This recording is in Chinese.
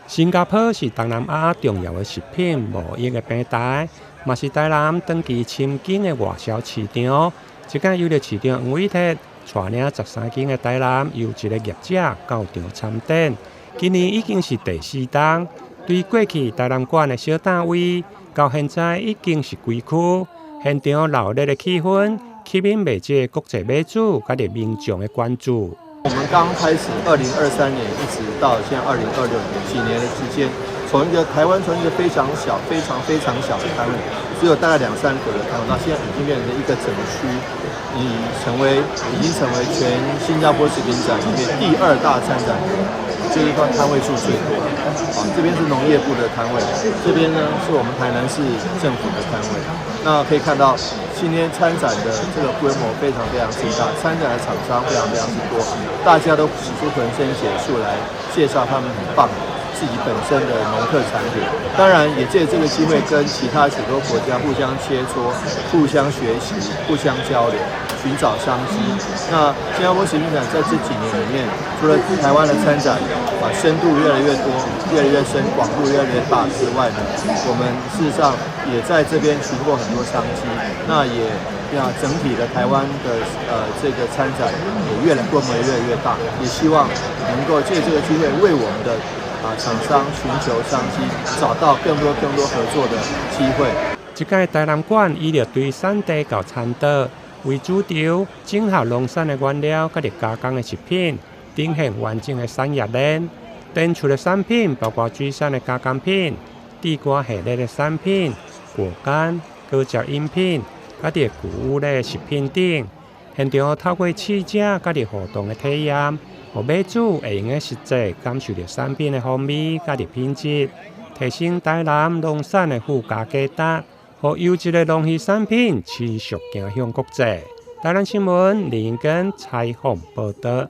新加坡是東南亞重要的食品貿易的平台，也是台南長期深耕的外銷市場。這間遊樂市場黃偉鐵帶領13間的台南優質的業者到場參展，今年已經是第4檔。對過去台南館的小檔位，到現在已經是規區，現場熱烈的氣氛，吸引媒介國際買主和民眾的關注。我們剛開始2023年一直到現在2026年幾年的時間，從一個台灣從一個非常小的攤位，只有大概2-3個的攤位，到現在已經變成一個整區，已經成為全新加坡食品展裡面第2大參展，就是說攤位數最多。這邊是農業部的攤位，這邊呢是我們台南市政府的攤位。那可以看到，今天參展的這個規模非常巨大，參展的廠商非常之多，大家都使出渾身解數來介紹他們很棒自己本身的農特產品。當然，也借這個機會跟其他許多國家互相切磋、互相學習、互相交流，尋找商機。那新加坡食品展在這幾年裡面，除了台灣的參展深度越來越多、越来越深、廣度越來越大之外呢，我們事實上也在這邊尋獲很多商機。那也整體的台灣的這個參展也規模越來越大，也希望能夠借這個機會為我們的廠商尋求商機，找到更多合作的機會。這屆台南館伊就對產地到產地為主軸，整合農產的原料和加工的食品，呈現完整的產業鏈。展出的產品包括水產的加工品、地瓜系列的產品、果乾、果汁飲品、佮啲穀物類食品等。現場透過試食佮啲互動的體驗，讓買主會用個實際感受到產品的風味佮啲品質，提升台南農產的附加價值，讓優質的農漁產品持續走向國際。台南新聞林根採訪報道。